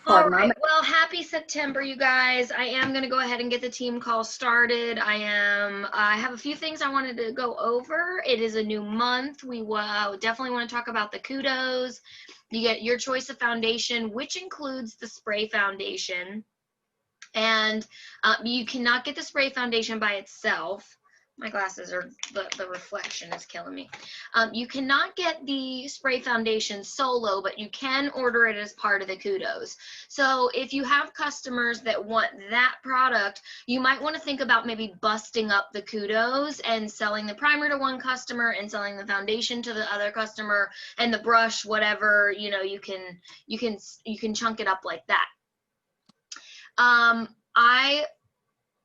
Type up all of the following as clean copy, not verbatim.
All Pardon, right. Well, happy September, you guys. I am going to go ahead and get the team call started. I have a few things I wanted to go over. It is a new month. We definitely want to talk about the kudos. You get your choice of foundation, which includes the spray foundation. And you cannot get the spray foundation by itself. My glasses are, the reflection is killing me. You cannot get the spray foundation solo, but you can order it as part of the kudos. So if you have customers that want that product, you might want to think about maybe busting up the kudos and selling the primer to one customer and selling the foundation to the other customer, and the brush, whatever, you can chunk it up like that. I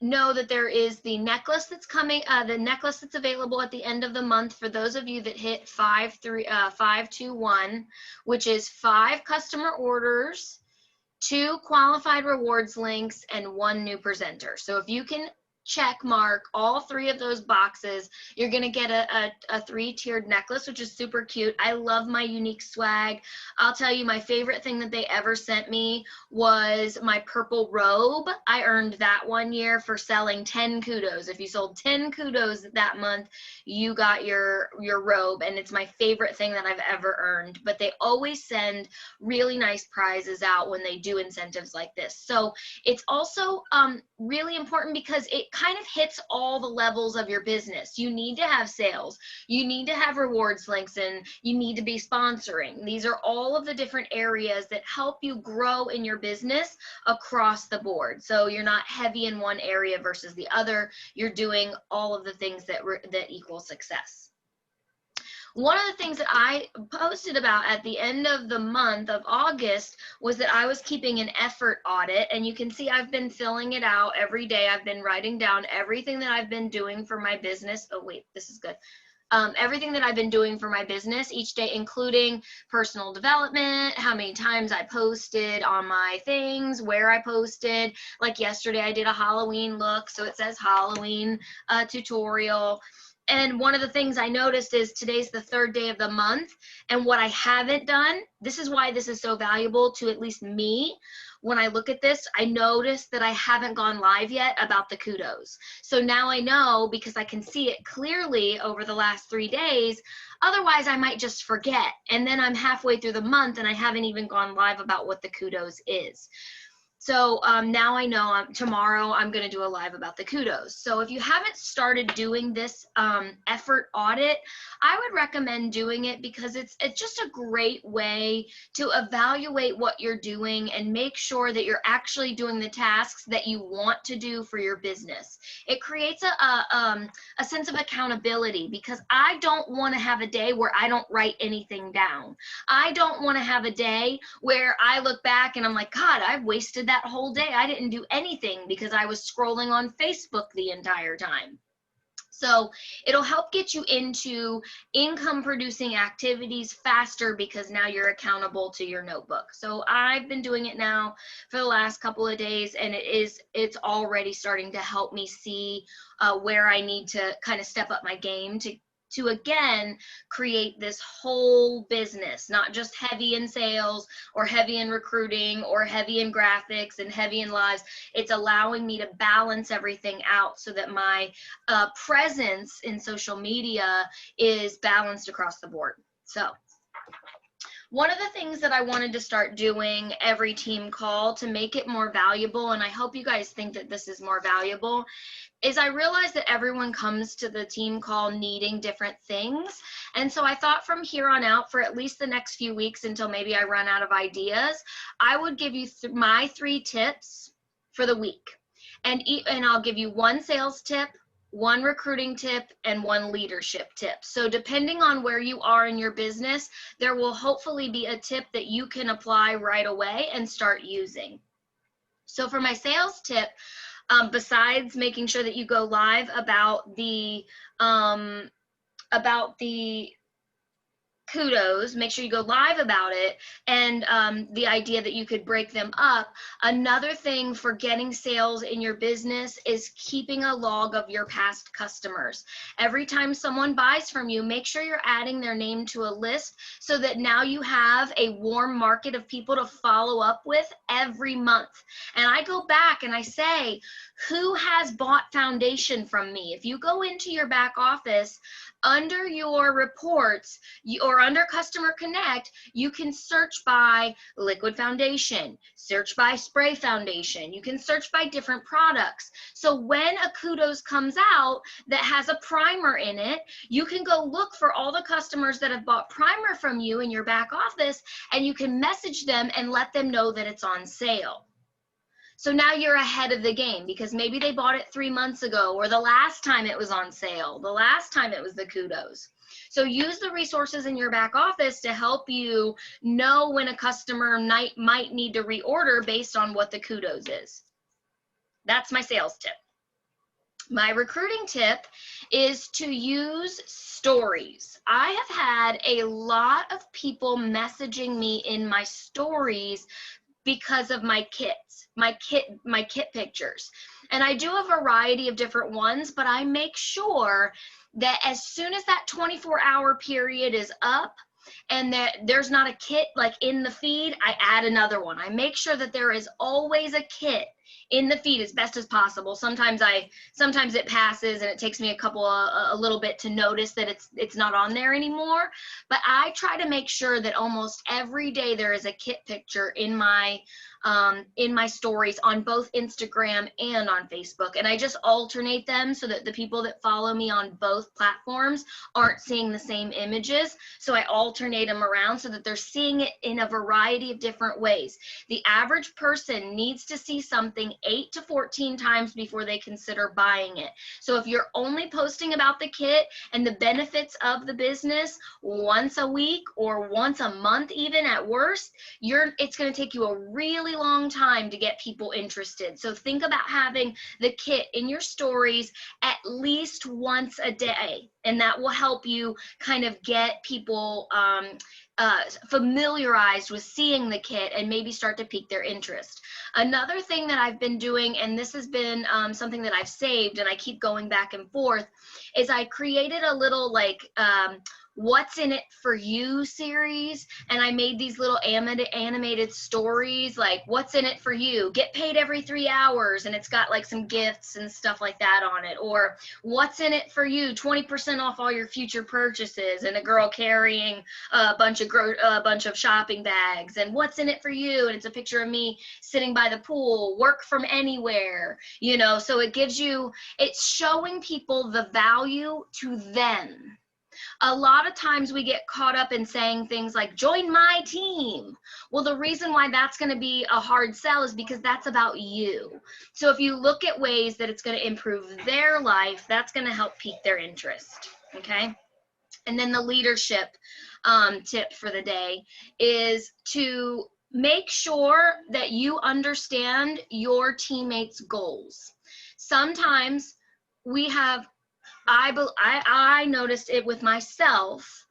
know that there is the necklace that's coming, the necklace that's available at the end of the month for those of you that hit 521, which is 5 customer orders, 2 qualified rewards links, and 1 new presenter. So if you can check mark all 3 of those boxes, you're going to get a 3-tiered necklace, which is super cute. I love my unique swag. I'll tell you, my favorite thing that they ever sent me was my purple robe. I earned that one year for selling 10 kudos. If you sold 10 kudos that month, you got your robe, and it's my favorite thing that I've ever earned. But they always send really nice prizes out when they do incentives like this. So it's also really important because it kind of hits all the levels of your business. You need to have sales, you need to have rewards links, and you need to be sponsoring. These are all of the different areas that help you grow in your business across the board. So you're not heavy in one area versus the other. You're doing all of the things that equal success. One of the things that I posted about at the end of the month of August was that I was keeping an effort audit, and you can see I've been filling it out every day. I've been writing down everything that I've been doing for my business. Oh wait, this is good. Everything that I've been doing for my business each day, including personal development, how many times I posted on my things, where I posted. Like yesterday, I did a Halloween look, so it says Halloween tutorial. And one of the things I noticed is today's the 3rd day of the month. And what I haven't done, this is why this is so valuable to at least me. When I look at this, I noticed that I haven't gone live yet about the kudos. So now I know, because I can see it clearly over the last 3 days. Otherwise, I might just forget. And then I'm halfway through the month and I haven't even gone live about what the kudos is. So now I know tomorrow I'm going to do a live about the kudos. So if you haven't started doing this effort audit, I would recommend doing it, because it's just a great way to evaluate what you're doing and make sure that you're actually doing the tasks that you want to do for your business. It creates a sense of accountability, because I don't want to have a day where I don't write anything down. I don't want to have a day where I look back and I'm like, God, I've wasted that whole day. I didn't do anything because I was scrolling on Facebook the entire time. So it'll help get you into income producing activities faster, because now you're accountable to your notebook. So I've been doing it now for the last couple of days, and it's already starting to help me see where I need to kind of step up my game to again create this whole business, not just heavy in sales or heavy in recruiting or heavy in graphics and heavy in lives. It's allowing me to balance everything out so that my presence in social media is balanced across the board. So one of the things that I wanted to start doing every team call to make it more valuable, and I hope you guys think that this is more valuable, is I realized that everyone comes to the team call needing different things. And so I thought from here on out, for at least the next few weeks until maybe I run out of ideas, I would give you my 3 tips for the week. And I'll give you 1 sales tip, 1 recruiting tip, and 1 leadership tip. So depending on where you are in your business, there will hopefully be a tip that you can apply right away and start using. So for my sales tip, besides making sure that you go live about the kudos, make sure you go live about it, and the idea that you could break them up. Another thing for getting sales in your business is keeping a log of your past customers. Every time someone buys from you, make sure you're adding their name to a list so that now you have a warm market of people to follow up with every month. And I go back and I say, who has bought foundation from me? If you go into your back office, under your reports or under Customer Connect, you can search by liquid foundation, search by spray foundation. You can search by different products. So when a kudos comes out that has a primer in it, you can go look for all the customers that have bought primer from you in your back office, and you can message them and let them know that it's on sale. So now you're ahead of the game because maybe they bought it 3 months ago, or the last time it was on sale, the last time it was the kudos. So use the resources in your back office to help you know when a customer might need to reorder based on what the kudos is. That's my sales tip. My recruiting tip is to use stories. I have had a lot of people messaging me in my stories because of my kits, my kit pictures. And I do a variety of different ones, but I make sure that as soon as that 24-hour period is up and that there's not a kit like in the feed, I add another one. I make sure that there is always a kit in the feed as best as possible. Sometimes it passes and it takes me a little bit to notice that it's not on there anymore. But I try to make sure that almost every day there is a kit picture in my stories on both Instagram and on Facebook. And I just alternate them so that the people that follow me on both platforms aren't seeing the same images. So I alternate them around so that they're seeing it in a variety of different ways. The average person needs to see something 8 to 14 times before they consider buying it. So if you're only posting about the kit and the benefits of the business once a week or once a month, even at worst, it's going to take you a really long time to get people interested. So think about having the kit in your stories at least once a day, and that will help you kind of get people familiarized with seeing the kit and maybe start to pique their interest. Another thing that I've been doing, and this has been something that I've saved and I keep going back and forth, is I created a little like what's in it for you series, and I made these little animated stories like what's in it for you, get paid every 3 hours, and it's got like some gifts and stuff like that on it, or what's in it for you, 20% off all your future purchases, and a girl carrying a bunch of shopping bags, and what's in it for you, and it's a picture of me sitting by the pool, work from anywhere, so it's showing people the value to them. A lot of times we get caught up in saying things like, join my team. Well, the reason why that's going to be a hard sell is because that's about you. So if you look at ways that it's going to improve their life, that's going to help pique their interest, okay? And then the leadership tip for the day is to make sure that you understand your teammates' goals. Sometimes we have I noticed it with myself.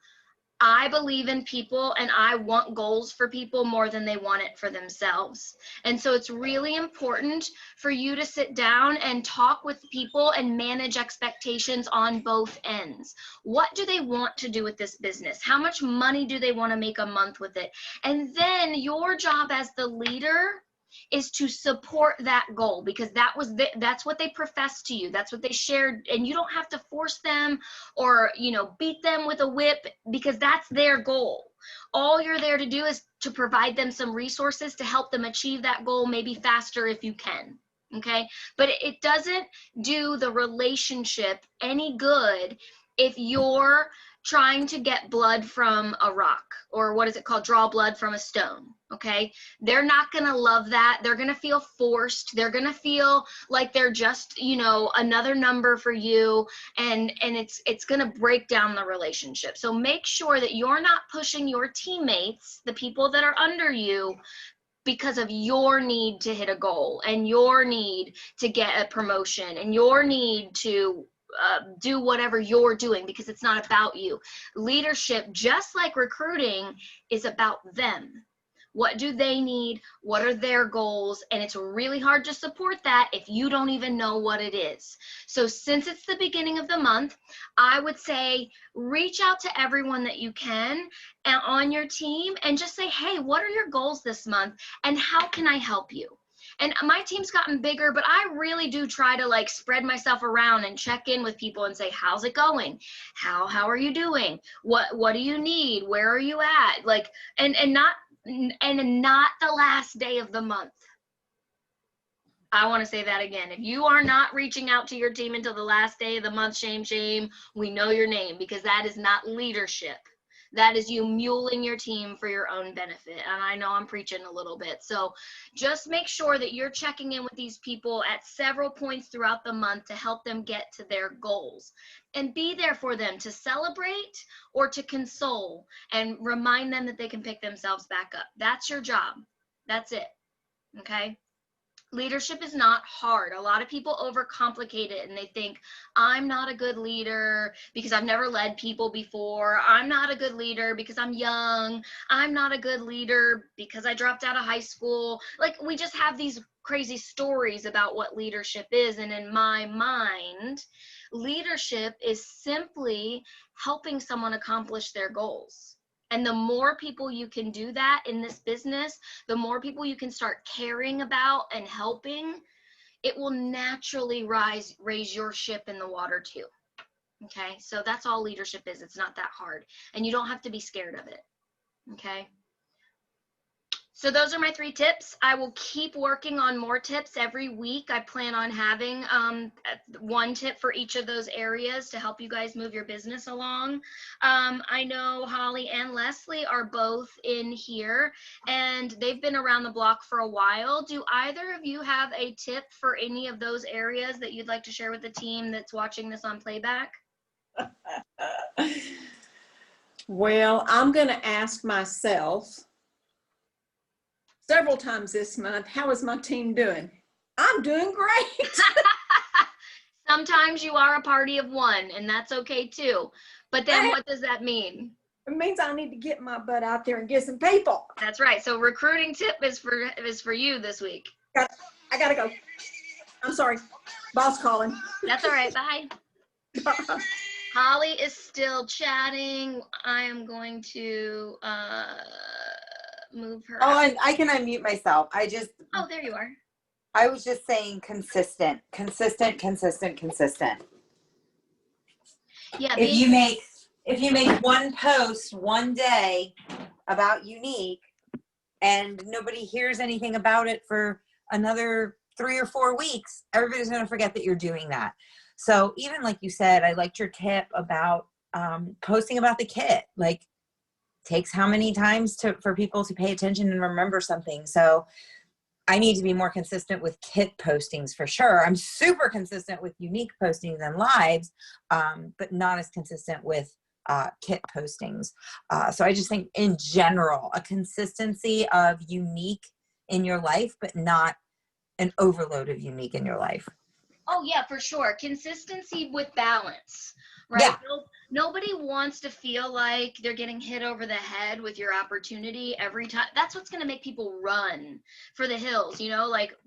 I believe in people and I want goals for people more than they want it for themselves. And so it's really important for you to sit down and talk with people and manage expectations on both ends. What do they want to do with this business? How much money do they want to make a month with it? And then your job as the leader is to support that goal, because that's what they professed to you. That's what they shared, and you don't have to force them or beat them with a whip, because that's their goal. All you're there to do is to provide them some resources to help them achieve that goal, maybe faster if you can. Okay, but it doesn't do the relationship any good if you're trying to get blood from a rock, or what is it called? Draw blood from a stone. Okay, they're not going to love that. They're going to feel forced. They're going to feel like they're just, another number for you, and it's going to break down the relationship. So make sure that you're not pushing your teammates, the people that are under you, because of your need to hit a goal and your need to get a promotion and your need to do whatever you're doing, because it's not about you. Leadership, just like recruiting, is about them. What do they need? What are their goals? And it's really hard to support that if you don't even know what it is. So since it's the beginning of the month, I would say reach out to everyone that you can and on your team and just say, hey, what are your goals this month? And how can I help you? And my team's gotten bigger, but I really do try to like spread myself around and check in with people and say, how's it going? How are you doing? What do you need? Where are you at? Like, and not the last day of the month. I want to say that again. If you are not reaching out to your team until the last day of the month, shame, we know your name, because that is not leadership. That is you muling your team for your own benefit. And I know I'm preaching a little bit. So just make sure that you're checking in with these people at several points throughout the month to help them get to their goals. And be there for them to celebrate or to console and remind them that they can pick themselves back up. That's your job. That's it. Okay? Leadership is not hard. A lot of people overcomplicate it and they think, I'm not a good leader because I've never led people before. I'm not a good leader because I'm young. I'm not a good leader because I dropped out of high school. Like, we just have these crazy stories about what leadership is. And in my mind, leadership is simply helping someone accomplish their goals. And the more people you can do that in this business, the more people you can start caring about and helping, it will naturally raise your ship in the water too. Okay, so that's all leadership is. It's not that hard. And you don't have to be scared of it. Okay. So those are my 3 tips. I will keep working on more tips every week. I plan on having 1 tip for each of those areas to help you guys move your business along. I know Holly and Leslie are both in here and they've been around the block for a while. Do either of you have a tip for any of those areas that you'd like to share with the team that's watching this on playback? Well, I'm going to ask myself several times this month, how is my team doing? I'm doing great. Sometimes you are a party of one, and that's okay too. But then what does that mean? It means I need to get my butt out there and get some people. That's right. So recruiting tip is for you this week. I gotta go. I'm sorry. Boss calling. That's all right. Bye. Holly is still chatting. I am going to move her. Oh, and I can unmute myself. Oh, there you are. I was just saying consistent. Yeah. If you make 1 post one day about Younique and nobody hears anything about it for another 3 or 4 weeks, everybody's going to forget that you're doing that. So even like you said, I liked your tip about posting about the kit. Like, takes how many times for people to pay attention and remember something. So I need to be more consistent with kit postings for sure. I'm super consistent with Younique postings and lives, but not as consistent with kit postings. So I just think in general, a consistency of Younique in your life, but not an overload of Younique in your life. Oh yeah, for sure. Consistency with balance, right? Yeah. Nobody wants to feel like they're getting hit over the head with your opportunity every time. That's what's going to make people run for the hills, like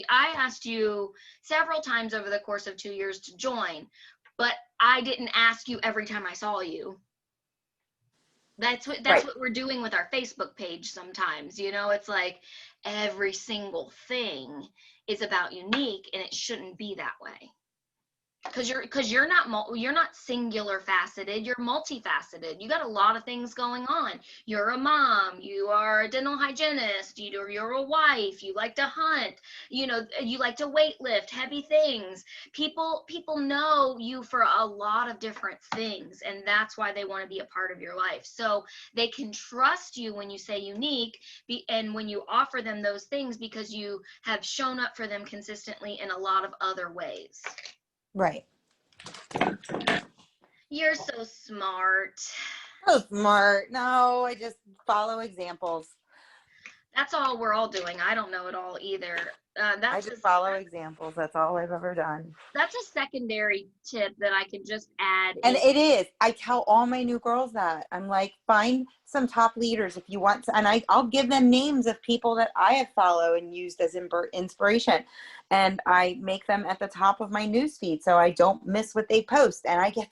I asked you several times over the course of 2 years to join, but I didn't ask you every time I saw you. That's what we're doing with our Facebook page sometimes, it's like every single thing is about Younique, and it shouldn't be that way. Because you're not singular faceted, you're multifaceted. You got a lot of things going on. You're a mom, you are a dental hygienist, you're a wife, you like to hunt, you like to weight lift heavy things. People know you for a lot of different things, and that's why they want to be a part of your life. So they can trust you when you say Younique, and when you offer them those things, because you have shown up for them consistently in a lot of other ways. Right. You're so smart. So smart. No, I just follow examples. That's all we're all doing. I don't know it all either. I That's just follow examples. That's all I've ever done. that's a secondary tip that I can just add. And it is. I tell all my new girls that. I'm like, find some top leaders if you want to. And I'll give them names of people that I have followed and used as inspiration. And I make them at the top of my newsfeed so I don't miss what they post. And I get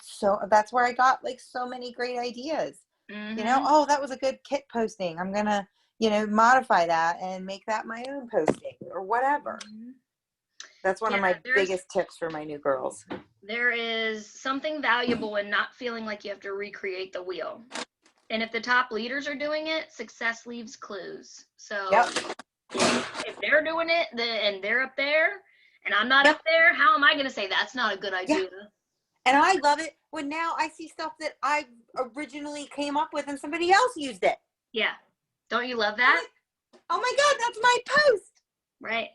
that's where I got like so many great ideas. You know, oh, that was a good kit posting. I'm going to, modify that and make that my own posting or whatever. That's one of my biggest tips for my new girls. There is something valuable in not feeling like you have to recreate the wheel. And if the top leaders are doing it, success leaves clues. So if they're doing it and they're up there and I'm not up there, how am I going to say that's not a good idea? Yeah. And I love it when now I see stuff that I originally came up with and somebody else used it. Yeah. Don't you love that? Oh my God, that's my post. Right.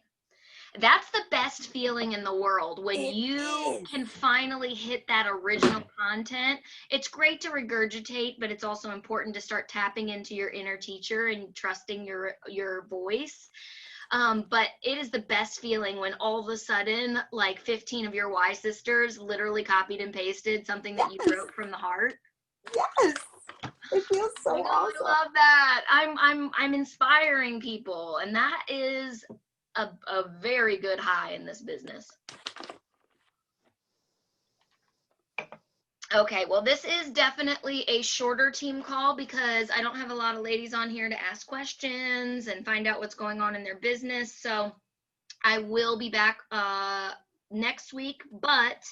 That's the best feeling in the world when you can finally hit that original content. It's great to regurgitate, but it's also important to start tapping into your inner teacher and trusting your voice. But it is the best feeling when all of a sudden, like 15 of your Y sisters literally copied and pasted something that you wrote from the heart. Yes. It feels so awesome. I love that. I'm inspiring people, and that is a very good high in this business. Okay, well, this is definitely a shorter team call because I don't have a lot of ladies on here to ask questions and find out what's going on in their business. So I will be back next week, but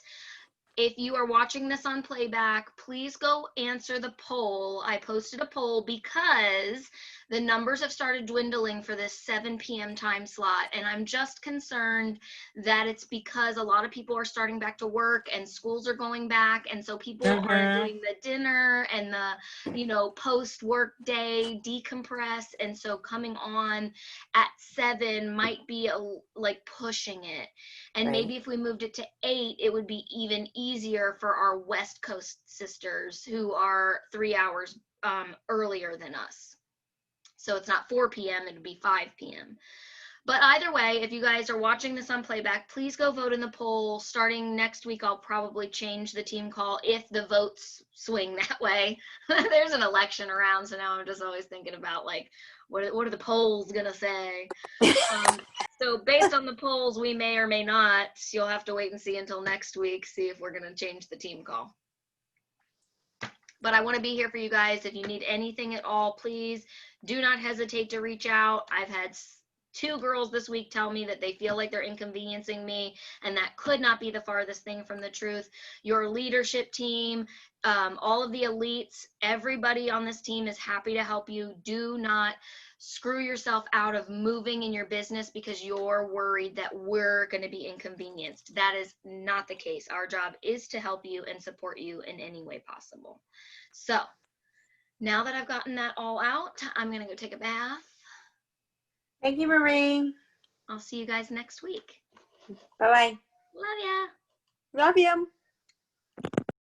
if you are watching this on playback, please go answer the poll. I posted a poll because the numbers have started dwindling for this 7 p.m. time slot. And I'm just concerned that it's because a lot of people are starting back to work and schools are going back. And so people are doing the dinner and the, post-work day decompress. And so coming on at 7 might be like pushing it. And maybe if we moved it to 8, it would be even easier for our West Coast sisters who are 3 hours earlier than us. So it's not 4 p.m., it would be 5 p.m. But either way, if you guys are watching this on playback, please go vote in the poll. Starting next week, I'll probably change the team call if the votes swing that way. There's an election around, so now I'm just always thinking about, like, what are the polls going to say? So based on the polls, we may or may not. You'll have to wait and see until next week, see if we're going to change the team call. But I want to be here for you guys. If you need anything at all, please do not hesitate to reach out. I've had 2 girls this week tell me that they feel like they're inconveniencing me, and that could not be the farthest thing from the truth. Your leadership team, all of the elites, everybody on this team is happy to help you. Do not screw yourself out of moving in your business because you're worried that we're going to be inconvenienced. That is not the case. Our job is to help you and support you in any way possible. So now that I've gotten that all out, I'm going to go take a bath. Thank you, Marie. I'll see you guys next week. Bye-bye. Love ya. Love you.